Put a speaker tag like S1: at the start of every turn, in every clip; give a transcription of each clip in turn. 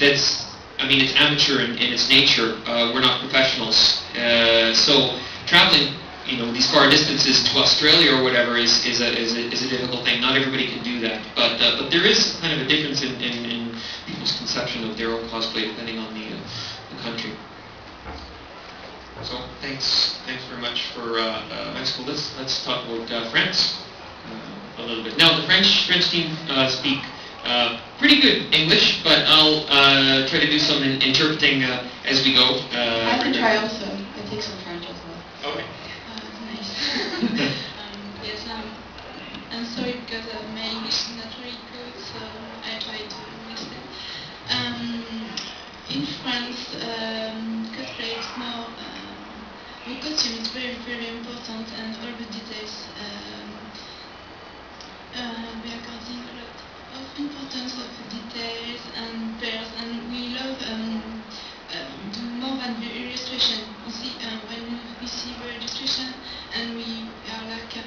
S1: that's, I mean, it's amateur in its nature. We're not professionals. So traveling, you know, these far distances to Australia or whatever is a difficult thing. Not everybody can do that. But there is kind of a difference in people's conception of their own cosplay depending on the country. So thanks very much for Mexico. Let's talk about France a little bit. Now the French team speak pretty good English, but I'll try to do some interpreting as we go.
S2: I can try also. I take some French as well.
S1: Okay.
S2: Nice.
S3: Yes, I'm sorry because my English is not very good, so I try to mix it. In France, cosplay is more. The costume is very, very important, and all the details. We are counting a lot of importance of details and pairs, and we love do more than the illustration. You see, when we see the illustration, and we are like,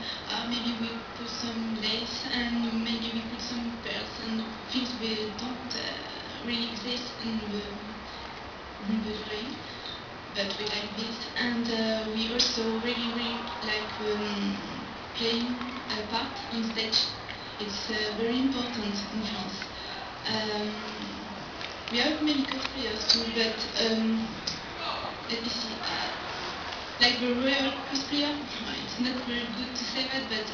S3: maybe we put some lace, and maybe we put some pearls, and things we don't really exist in the drawing, but we like this. And we also really, really like playing a part on stage. It's very important in France. We have many cosplayers too, but let me see. Like the real cosplayer, it's not very good to say that, but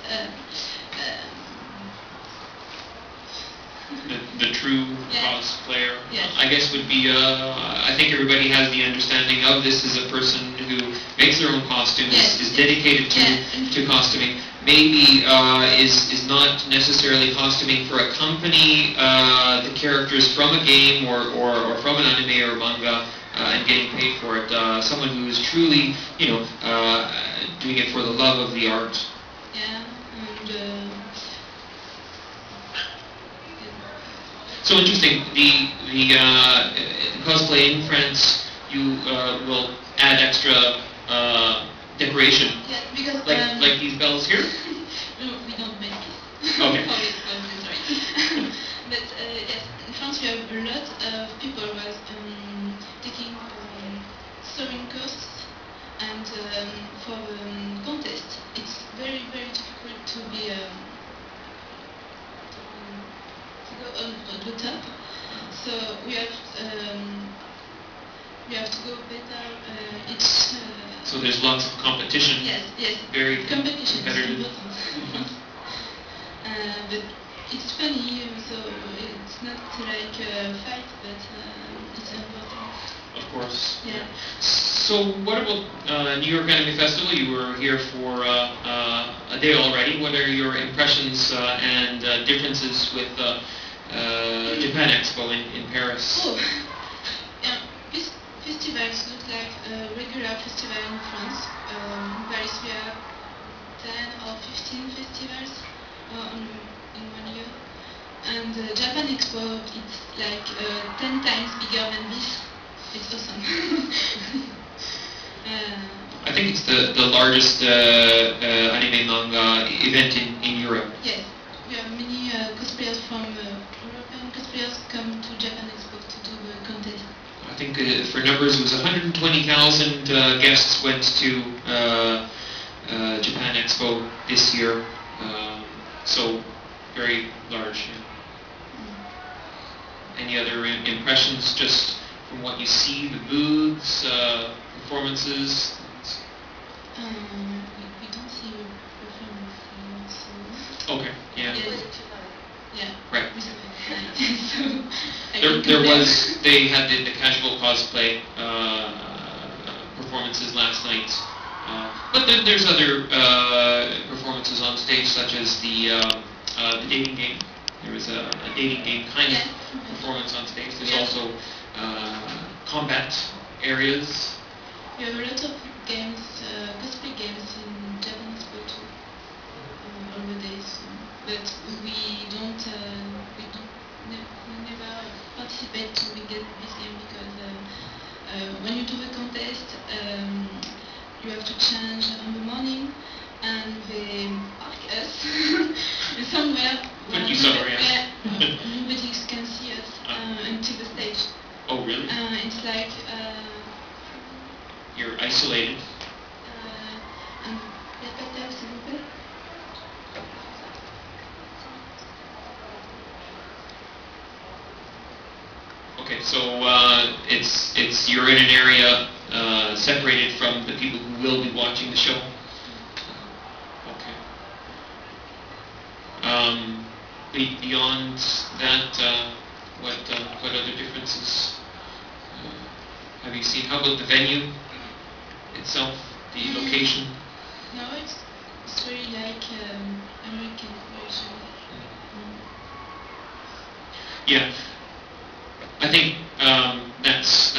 S1: the true cosplayer,
S3: yes.
S1: I guess, would be. I think everybody has the understanding of this as a person who makes their own costumes,
S3: yes.
S1: is dedicated to costuming. Maybe is not necessarily costuming for a company, the characters from a game or from an anime or manga, and getting paid for it. Someone who is truly, you know, doing it for the love of the art.
S3: Yeah, and
S1: so interesting. The cosplay in France, you will add extra decoration.
S3: yeah, because
S1: Like these bells here?
S3: no, we don't make it.
S1: Okay.
S3: Sorry. But yes, in France we have a lot of people who are taking sewing courses, and for contest, it's very, very difficult to be to go on the top. So we have to go better each.
S1: So there's lots of competition.
S3: Yes.
S1: Very
S3: competition
S1: competitive.
S3: is important. But it's funny, so it's not like a fight, but it's important.
S1: Of course.
S3: Yeah.
S1: So what about New York Anime Festival? You were here for a day already. What are your impressions and differences with Japan Expo in Paris?
S3: Oh, yeah. This festival is not like a regular festival in France. In Paris we have 10 or 15 festivals in 1 year. And Japan Expo, it's like 10 times bigger than this. It's awesome.
S1: I think it's the largest anime manga event in Europe.
S3: Yes, we have many cosplayers from European cosplayers come to Japan Expo to do the contest.
S1: I think for numbers it was 120,000 guests went to Japan Expo this year. So very large. Yeah. Any other impressions just from what you see, the booths, performances?
S3: We don't see performance.
S1: Okay, yeah.
S3: Yeah.
S1: Right.
S3: So
S1: they had the casual cosplay performances last night. But then there's other performances on stage, such as the dating game. There was a dating game kind of performance on stage. There's also combat areas.
S3: We have a lot of games, cosplay games in Japan Expo too, all the days. But we never participate to get this game because when you do the contest, you have to change on the morning, and they park us somewhere
S1: Put you somewhere,
S3: where nobody can see us until the stage.
S1: Oh, really?
S3: It's like
S1: You're isolated.
S3: répétez, s'il vous plaît.
S1: Okay, so it's you're in an area separated from the people who will be watching the show. Okay. Beyond that, what other differences have you seen? How about the venue itself, the location?
S3: No, it's very like American version.
S1: Yeah, I think that's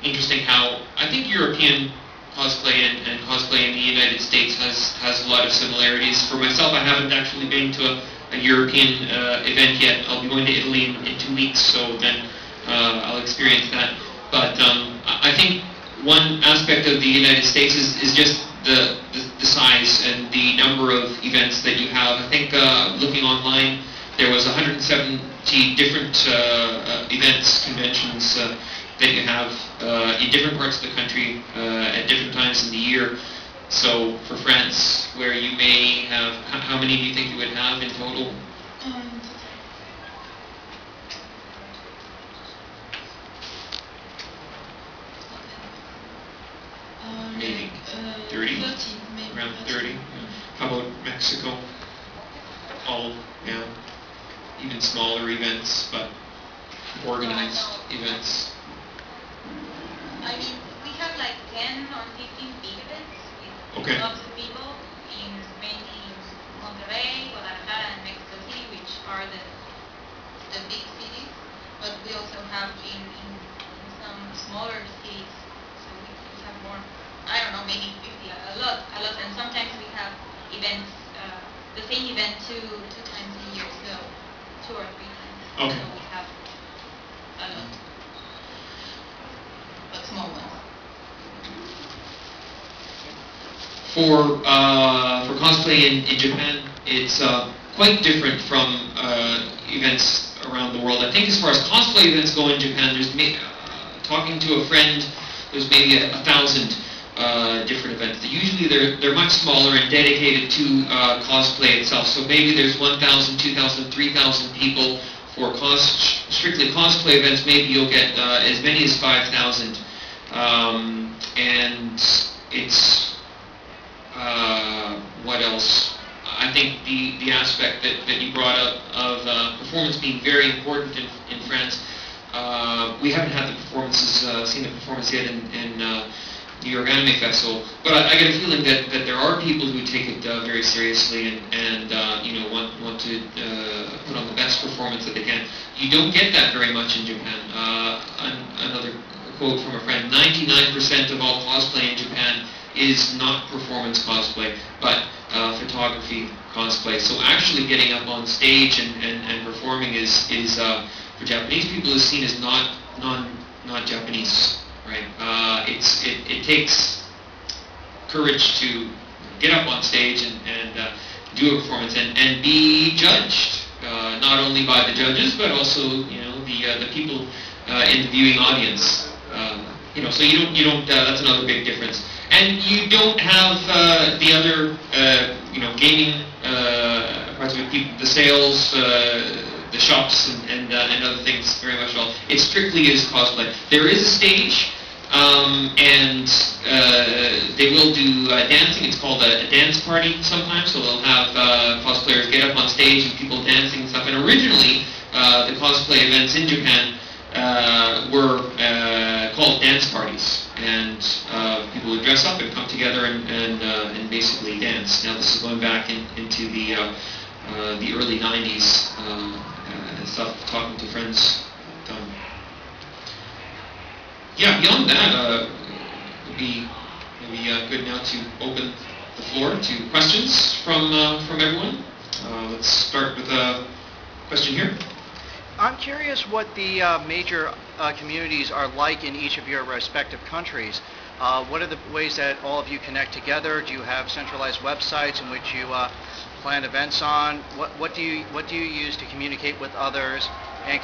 S1: interesting. How I think European cosplay and cosplay in the United States has a lot of similarities. For myself, I haven't actually been to a European event yet. I'll be going to Italy in 2 weeks, so then I'll experience that. But I think one aspect of the United States is just the size and the number of events that you have. I think looking online, there was 170 different events, conventions that you have in different parts of the country at different times in the year. So for France, where you may have, how many do you think you would have in total? Maybe 30?
S3: 30, maybe.
S1: Around 30? Yeah. How about Mexico? All, yeah, even smaller events, but organized events.
S4: I mean, we have like 10 or 15 big events with
S1: Okay.
S4: lots of people in mainly Monterrey, Guadalajara, and Mexico City, which are the big cities. But we also have in some smaller cities, so we have more. I don't know, maybe 50, a lot, and sometimes we have events, the same event two times a year, so 2 or 3 times.
S1: Okay.
S4: So we have a lot, but small ones.
S1: For cosplay in Japan, it's quite different from events around the world. I think as far as cosplay events go in Japan, there's talking to a friend, there's maybe 1,000 different events. Usually they're much smaller and dedicated to cosplay itself. So maybe there's 1,000, 2,000, 3,000 people for strictly cosplay events. Maybe you'll get as many as 5,000, and it's what else? I think the aspect that you brought up of performance being very important in France. We haven't had the performances, seen the performance yet in New York Anime Festival, but I get a feeling that there are people who take it very seriously and you know want to put on the best performance that they can. You don't get that very much in Japan. Another quote from a friend: 99% of all cosplay in Japan is not performance cosplay, but photography cosplay. So actually getting up on stage and performing is for Japanese people is seen as not Japanese, right? It takes courage to get up on stage and do a performance and be judged, not only by the judges but also the people in the viewing audience. So you don't. That's another big difference. And you don't have the other, gaming parts of it, the sales, the shops, and other things very much at all. It strictly is cosplay. There is a stage, and they will do dancing. It's called a dance party sometimes, so they'll have cosplayers get up on stage and people dancing and stuff. And originally, the cosplay events in Japan were called dance parties, and people would dress up and come together and basically dance. Now this is going back into the early 90s and stuff, talking to friends. Beyond that, would be maybe good now to open the floor to questions from everyone. Let's start with a question here.
S5: I'm curious what the major communities are like in each of your respective countries. What are the ways that all of you connect together? Do you have centralized websites in which you plan events on? What do you use to communicate with others? And